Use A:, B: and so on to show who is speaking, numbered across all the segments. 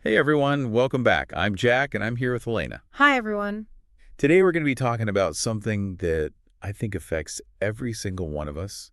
A: Hey everyone, welcome back. I'm Jack and I'm here with Elena.
B: Hi, everyone.
A: Today we're going to be talking about something that I think affects every single one of us,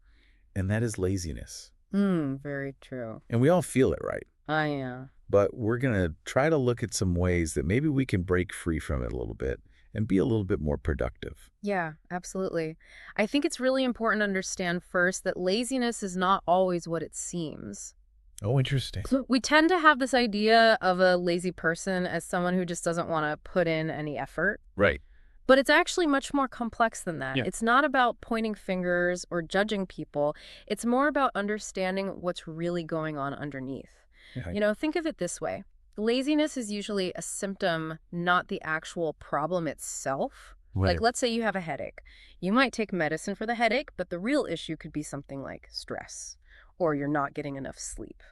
A: and that is laziness.
B: Very true.
A: And we all feel it, right?
B: Yeah.
A: But we're going to try to look at some ways that maybe we can break free from it a little bit and be a little bit more productive.
B: Yeah, absolutely. I think it's really important to understand first that laziness is not always what it seems.
A: Oh, interesting.
B: We tend to have this idea of a lazy person as someone who just doesn't want to put in any effort.
A: Right.
B: But it's actually much more complex than that.
A: Yeah.
B: It's not about pointing fingers or judging people. It's more about understanding what's really going on underneath.
A: Yeah.
B: Think of it this way. Laziness is usually a symptom, not the actual problem itself.
A: Right.
B: Like, let's say you have a headache. You might take medicine for the headache, but the real issue could be something like stress, or you're not getting enough sleep.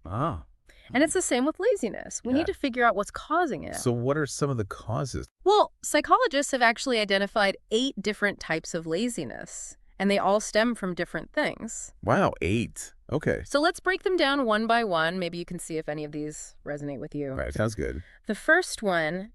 A: Ah.
B: And it's the same with laziness. We
A: Yeah.
B: need to figure out what's causing it.
A: So what are some of the causes?
B: Well, psychologists have actually identified 8 different types of laziness, and they all stem from different things.
A: Wow, 8. Okay.
B: So let's break them down one by one. Maybe you can see if any of these resonate with you.
A: All right, sounds good.
B: The first one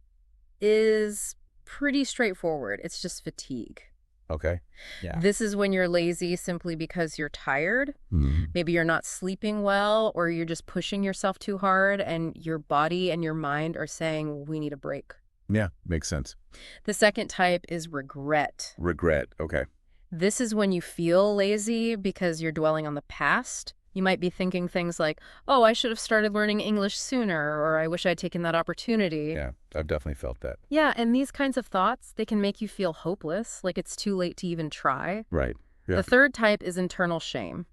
B: is pretty straightforward. It's just fatigue.
A: Okay. Yeah.
B: This is when you're lazy simply because you're tired.
A: Mhm.
B: Maybe you're not sleeping well, or you're just pushing yourself too hard, and your body and your mind are saying, we need a break.
A: Yeah, makes sense.
B: The second type is regret.
A: Regret. Okay.
B: This is when you feel lazy because you're dwelling on the past. You might be thinking things like, oh, I should have started learning English sooner, or I wish I'd taken that opportunity.
A: Yeah, I've definitely felt that.
B: Yeah, and these kinds of thoughts, they can make you feel hopeless, like it's too late to even try.
A: Right. Yeah.
B: The third type is internal shame.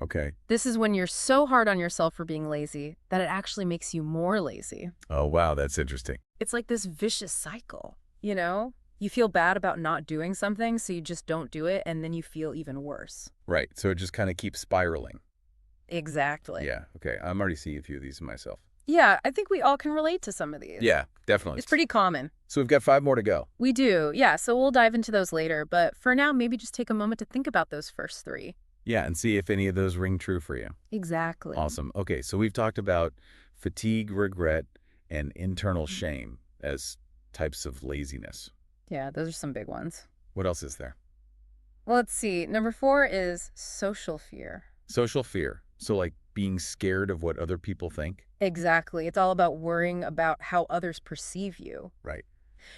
A: Okay.
B: This is when you're so hard on yourself for being lazy that it actually makes you more lazy.
A: Oh, wow, that's interesting.
B: It's like this vicious cycle, you know? You feel bad about not doing something, so you just don't do it, and then you feel even worse.
A: Right. So it just kind of keeps spiraling.
B: Exactly.
A: Yeah. Okay. I'm already seeing a few of these in myself.
B: Yeah, I think we all can relate to some of these.
A: Yeah, definitely.
B: It's pretty common.
A: So we've got 5 more to go.
B: We do, yeah, so we'll dive into those later. But for now, maybe just take a moment to think about those first 3.
A: Yeah, and see if any of those ring true for you.
B: Exactly.
A: Awesome. Okay, so we've talked about fatigue, regret, and internal shame as types of laziness.
B: Yeah, those are some big ones.
A: What else is there?
B: Well, let's see. Number 4 is social fear.
A: Social fear. So like being scared of what other people think.
B: Exactly. It's all about worrying about how others perceive you.
A: Right.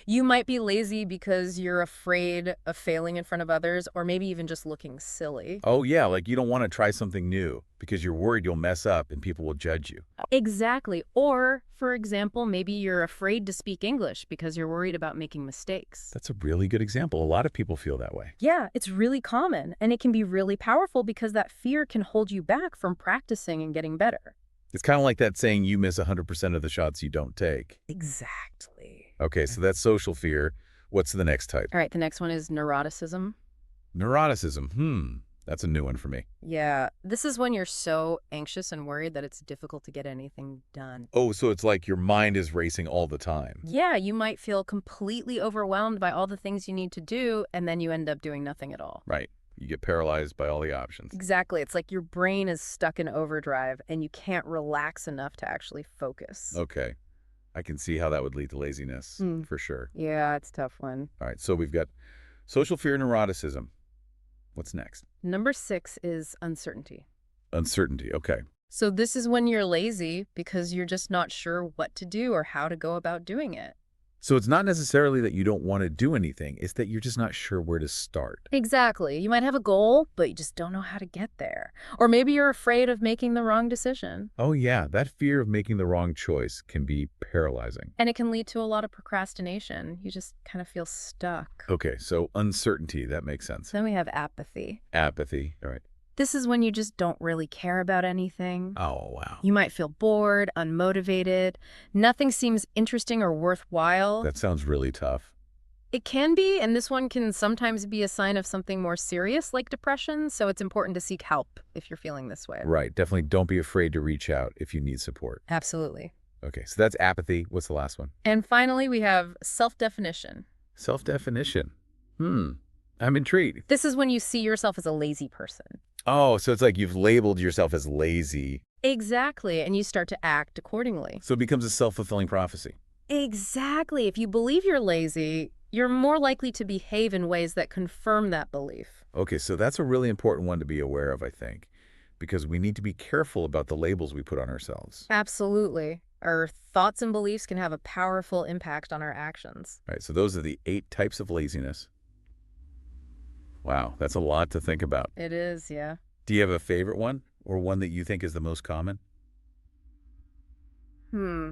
B: You might be lazy because you're afraid of failing in front of others, or maybe even just looking silly.
A: Oh, yeah, like you don't want to try something new because you're worried you'll mess up and people will judge you.
B: Exactly. Or, for example, maybe you're afraid to speak English because you're worried about making mistakes.
A: That's a really good example. A lot of people feel that way.
B: Yeah, it's really common, and it can be really powerful because that fear can hold you back from practicing and getting better.
A: It's kind of like that saying, you miss 100% of the shots you don't take.
B: Exactly.
A: Okay, so that's social fear. What's the next type?
B: All right, the next one is neuroticism.
A: Neuroticism. That's a new one for me.
B: Yeah, this is when you're so anxious and worried that it's difficult to get anything done.
A: Oh, so it's like your mind is racing all the time.
B: Yeah, you might feel completely overwhelmed by all the things you need to do, and then you end up doing nothing at all.
A: Right. You get paralyzed by all the options.
B: Exactly. It's like your brain is stuck in overdrive, and you can't relax enough to actually focus.
A: Okay. I can see how that would lead to laziness, for sure.
B: Yeah, it's a tough one.
A: All right, so we've got social fear, neuroticism. What's next?
B: Number 6 is uncertainty.
A: Uncertainty. Okay.
B: So this is when you're lazy because you're just not sure what to do or how to go about doing it.
A: So it's not necessarily that you don't want to do anything. It's that you're just not sure where to start.
B: Exactly. You might have a goal, but you just don't know how to get there. Or maybe you're afraid of making the wrong decision.
A: Oh, yeah. That fear of making the wrong choice can be paralyzing.
B: And it can lead to a lot of procrastination. You just kind of feel stuck.
A: Okay, so uncertainty. That makes sense.
B: Then we have apathy.
A: Apathy. All right.
B: This is when you just don't really care about anything.
A: Oh, wow.
B: You might feel bored, unmotivated. Nothing seems interesting or worthwhile.
A: That sounds really tough.
B: It can be, and this one can sometimes be a sign of something more serious like depression, so it's important to seek help if you're feeling this way.
A: Right. Definitely don't be afraid to reach out if you need support.
B: Absolutely.
A: Okay, so that's apathy. What's the last one?
B: And finally, we have self-definition.
A: Self-definition. I'm intrigued.
B: This is when you see yourself as a lazy person.
A: Oh, so it's like you've labeled yourself as lazy
B: Exactly, and you start to act accordingly.
A: So it becomes a self-fulfilling prophecy.
B: Exactly. If you believe you're lazy, you're more likely to behave in ways that confirm that belief.
A: Okay, so that's a really important one to be aware of, I think, because we need to be careful about the labels we put on ourselves.
B: Absolutely. Our thoughts and beliefs can have a powerful impact on our actions.
A: All right, so those are the 8 types of laziness. Wow, that's a lot to think about.
B: It is, yeah.
A: Do you have a favorite one or one that you think is the most common?
B: Hmm.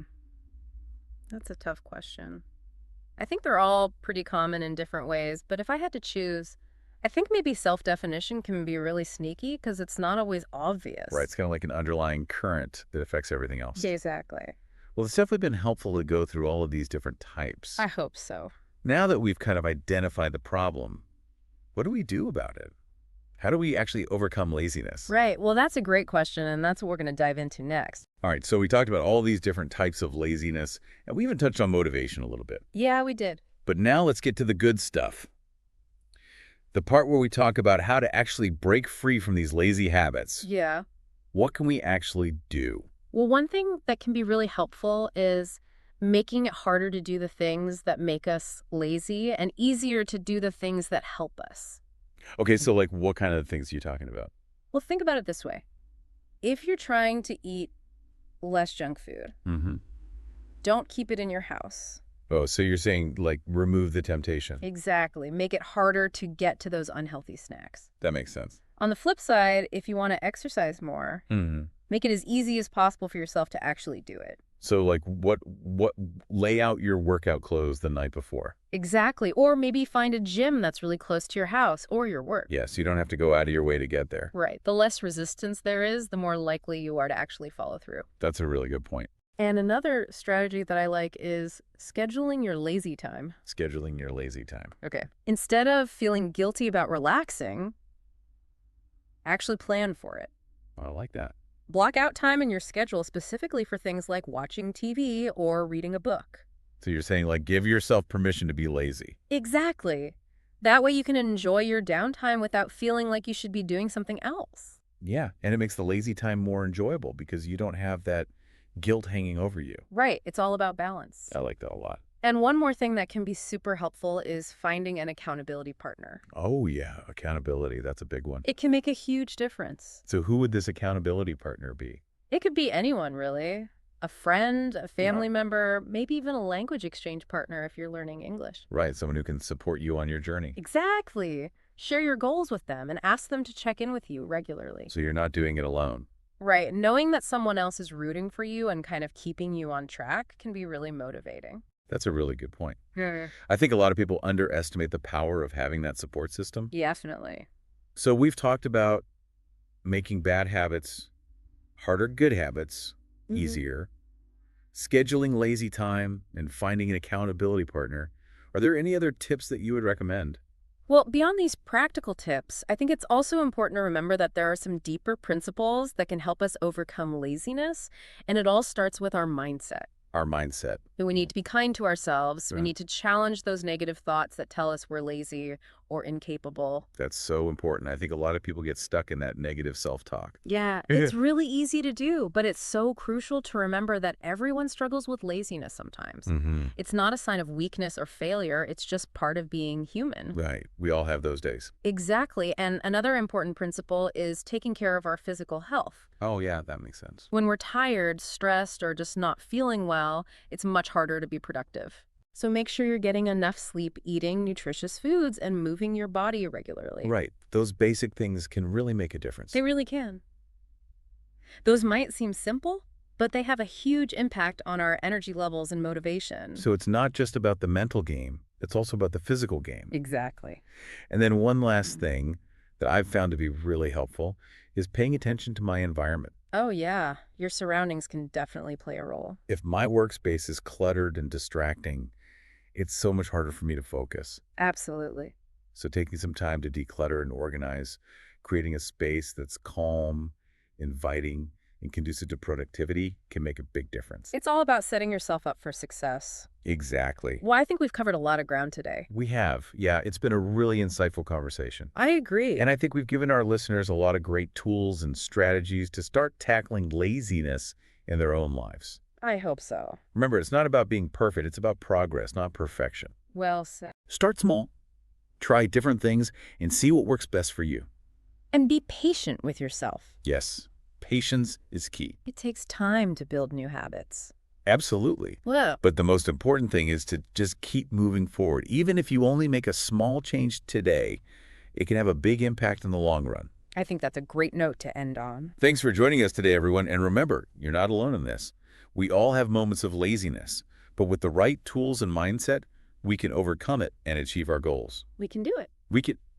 B: That's a tough question. I think they're all pretty common in different ways, but if I had to choose, I think maybe self-definition can be really sneaky because it's not always obvious.
A: Right, it's kind of like an underlying current that affects everything else.
B: Exactly.
A: Well, it's definitely been helpful to go through all of these different types.
B: I hope so.
A: Now that we've kind of identified the problem, what do we do about it? How do we actually overcome laziness?
B: Right. Well, that's a great question, and that's what we're going to dive into next.
A: All right, so we talked about all these different types of laziness, and we even touched on motivation a little bit.
B: Yeah, we did.
A: But now let's get to the good stuff. The part where we talk about how to actually break free from these lazy habits.
B: Yeah.
A: What can we actually do?
B: Well, one thing that can be really helpful is making it harder to do the things that make us lazy and easier to do the things that help us.
A: Okay, so like what kind of things are you talking about?
B: Well, think about it this way. If you're trying to eat less junk food,
A: Mm-hmm.
B: don't keep it in your house.
A: Oh, so you're saying like remove the temptation.
B: Exactly. Make it harder to get to those unhealthy snacks.
A: That makes sense.
B: On the flip side, if you want to exercise more,
A: Mm-hmm.
B: make it as easy as possible for yourself to actually do it.
A: So like what lay out your workout clothes the night before.
B: Exactly. Or maybe find a gym that's really close to your house or your work.
A: Yes, you don't have to go out of your way to get there.
B: Right. The less resistance there is, the more likely you are to actually follow through.
A: That's a really good point.
B: And another strategy that I like is scheduling your lazy time.
A: Scheduling your lazy time.
B: Okay. Instead of feeling guilty about relaxing, actually plan for it.
A: I like that.
B: Block out time in your schedule specifically for things like watching TV or reading a book.
A: So you're saying like give yourself permission to be lazy.
B: Exactly. That way you can enjoy your downtime without feeling like you should be doing something else.
A: Yeah, and it makes the lazy time more enjoyable because you don't have that guilt hanging over you.
B: Right. It's all about balance.
A: I like that a lot.
B: And one more thing that can be super helpful is finding an accountability partner.
A: Oh yeah, accountability. That's a big one.
B: It can make a huge difference.
A: So who would this accountability partner be?
B: It could be anyone, really. A friend, a family member, maybe even a language exchange partner if you're learning English.
A: Right, someone who can support you on your journey.
B: Exactly. Share your goals with them and ask them to check in with you regularly.
A: So you're not doing it alone.
B: Right. Knowing that someone else is rooting for you and kind of keeping you on track can be really motivating.
A: That's a really good point.
B: Yeah.
A: I think a lot of people underestimate the power of having that support system.
B: Definitely.
A: So we've talked about making bad habits harder, good habits easier, scheduling lazy time, and finding an accountability partner. Are there any other tips that you would recommend?
B: Well, beyond these practical tips, I think it's also important to remember that there are some deeper principles that can help us overcome laziness, and it all starts with our mindset.
A: Our mindset.
B: We need to be kind to ourselves. We
A: Right.
B: need to challenge those negative thoughts that tell us we're lazy or incapable.
A: That's so important. I think a lot of people get stuck in that negative self-talk.
B: Yeah, it's really easy to do, but it's so crucial to remember that everyone struggles with laziness sometimes. It's not a sign of weakness or failure. It's just part of being human.
A: Right. We all have those days.
B: Exactly. And another important principle is taking care of our physical health.
A: Oh, yeah, that makes sense.
B: When we're tired, stressed, or just not feeling well, it's much harder to be productive. So make sure you're getting enough sleep, eating nutritious foods, and moving your body regularly.
A: Right. Those basic things can really make a difference.
B: They really can. Those might seem simple, but they have a huge impact on our energy levels and motivation.
A: So it's not just about the mental game. It's also about the physical game.
B: Exactly.
A: And then one last thing that I've found to be really helpful is paying attention to my environment.
B: Oh, yeah. Your surroundings can definitely play a role.
A: If my workspace is cluttered and distracting, it's so much harder for me to focus.
B: Absolutely.
A: So taking some time to declutter and organize, creating a space that's calm, inviting, and conducive to productivity can make a big difference.
B: It's all about setting yourself up for success.
A: Exactly.
B: Well, I think we've covered a lot of ground today.
A: We have. Yeah, it's been a really insightful conversation.
B: I agree.
A: And I think we've given our listeners a lot of great tools and strategies to start tackling laziness in their own lives.
B: I hope so.
A: Remember, it's not about being perfect. It's about progress, not perfection.
B: Well said.
A: Start small. Try different things and see what works best for you.
B: And be patient with yourself.
A: Yes, patience is key.
B: It takes time to build new habits.
A: Absolutely.
B: Well,
A: But the most important thing is to just keep moving forward. Even if you only make a small change today, it can have a big impact in the long run.
B: I think that's a great note to end on.
A: Thanks for joining us today, everyone. And remember, you're not alone in this. We all have moments of laziness, but with the right tools and mindset, we can overcome it and achieve our goals.
B: We can do it.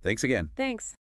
A: Thanks again.
B: Thanks.